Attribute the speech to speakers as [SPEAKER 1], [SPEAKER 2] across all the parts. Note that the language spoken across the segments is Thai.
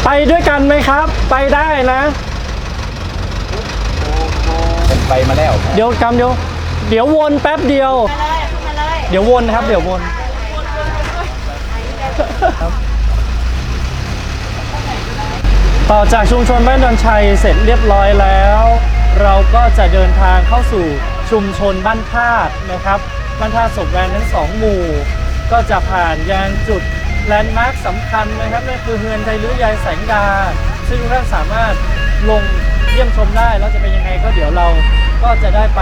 [SPEAKER 1] ไปด้วยกันไหมครับไปได้นะ
[SPEAKER 2] ผมไปมาแล้ว
[SPEAKER 1] เดี๋ยววนแป๊บเดียวเดี๋ยววนครับเดี๋ยววนต่อจากชุมชนบ้านดอนชัยเสร็จเรียบร้อยแล้วเราก็จะเดินทางเข้าสู่ชุมชนบ้านธาตุนะครับบ้านธาตุศพแวนทั้ง2หมู่ก็จะผ่านยังจุดแลนด์มาร์คสำคัญนะครับนั่นคือเฮือนไทลื้อยายแสงดาซึ่งทุกท่านสามารถลงเยี่ยมชมได้แล้วจะเป็นยังไงก็เดี๋ยวเราก็จะได้ไป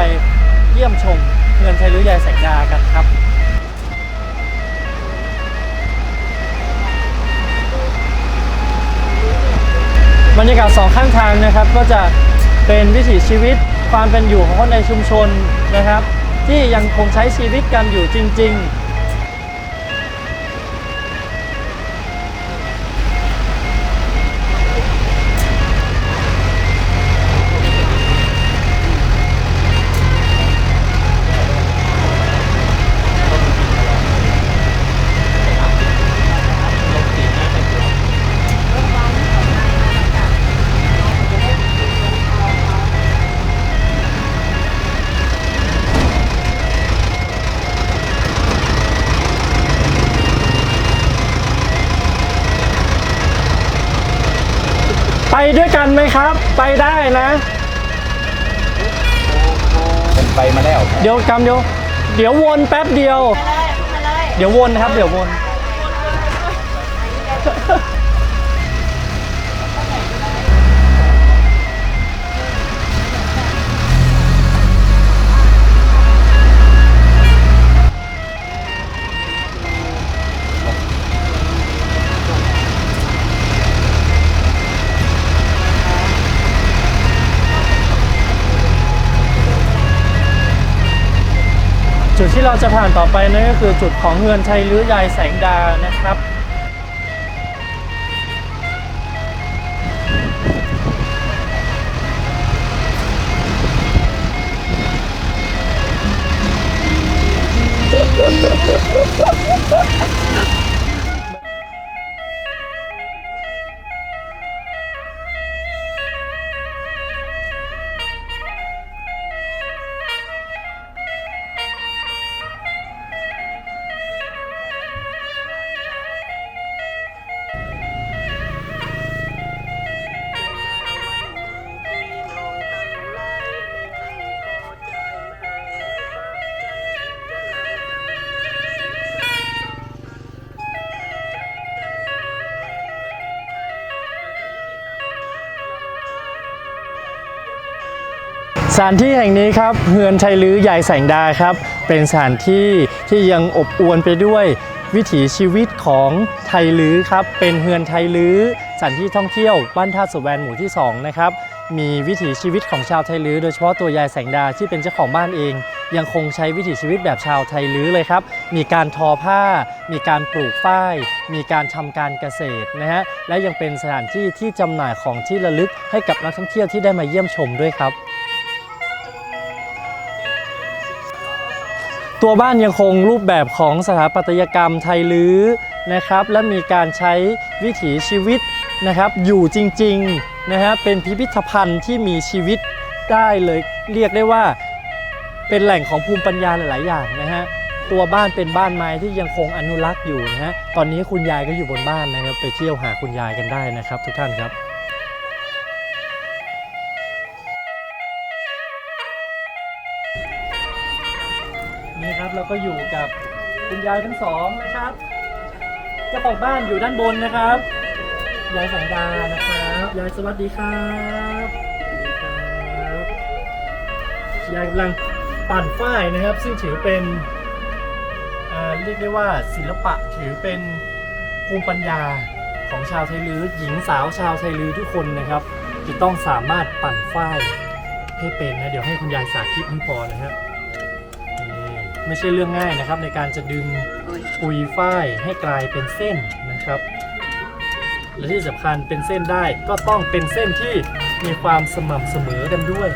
[SPEAKER 1] เยี่ยมชมเฮือนไทลื้อยายแสงดากันครับบรรยากาศ2ข้างทางนะครับก็จะเป็นวิถีชีวิตความเป็นอยู่ของคนในชุมชนนะครับที่ยังคงใช้ชีวิตกันอยู่จริงๆไปด้วยกันไหมครับไปได้นะ
[SPEAKER 2] ผมไปมาแล้ว
[SPEAKER 1] เดี๋ยววนแป๊บเดียวเดี๋ยววนครับเดี๋ยววนจุดที่เราจะผ่านต่อไปนั่นก็คือจุดของเฮือนไทลื้อยายแสงดานะครับสถานที่แห่งนี้ครับเฮือนไทลื้อยายแสงดาครับเป็นสถานที่ที่ยังอบอวลไปด้วยวิถีชีวิตของไทลื้อครับเป็นเฮือนไทลื้อสถานที่ท่องเที่ยวบ้านท่าสุแวนหมู่ที่2นะครับมีวิถีชีวิตของชาวไทลื้อโดยเฉพาะตัวยายแสงดาที่เป็นเจ้าของบ้านเองยังคงใช้วิถีชีวิตแบบชาวไทลื้อเลยครับมีการทอผ้ามีการปลูกฝ้ายมีการทำการเกษตรนะฮะและยังเป็นสถานที่ที่จำหน่ายของที่ระลึกให้กับนักท่องเที่ยวที่ได้มาเยี่ยมชมด้วยครับตัวบ้านยังคงรูปแบบของสถาปัตยกรรมไทลื้อนะครับและมีการใช้วิถีชีวิตนะครับอยู่จริงๆนะฮะเป็นพิพิธภัณฑ์ที่มีชีวิตได้เลยเรียกได้ว่าเป็นแหล่งของภูมิปัญญาหลายๆอย่างนะฮะตัวบ้านเป็นบ้านไม้ที่ยังคงอนุรักษ์อยู่นะฮะตอนนี้คุณยายก็อยู่บนบ้านนะครับไปเที่ยวหาคุณยายกันได้นะครับทุกท่านครับนี่ครับเราก็อยู่กับคุณยายทั้งสองนะครับเจ้าของบ้านอยู่ด้านบนนะครับยายแสงดานะครับยายสวัสดีครับยายกำลังปั่นฝ้ายนะครับซึ่งถือเป็นเรียกได้ว่าศิลปะถือเป็นภูมิปัญญาของชาวไทลื้อหญิงสาวชาวไทลื้อทุกคนนะครับจะต้องสามารถปั่นฝ้ายให้เป็นนะเดี๋ยวให้คุณยายสาธิตให้พอนะครับไม่ใช่เรื่องง่ายนะครับในการจะดึงปุยฝ้ายให้กลายเป็นเส้นนะครับและที่สำคัญเป็นเส้นได้ก็ต้องเป็นเส้นที่มีความสม่ำเสมอกันด้วย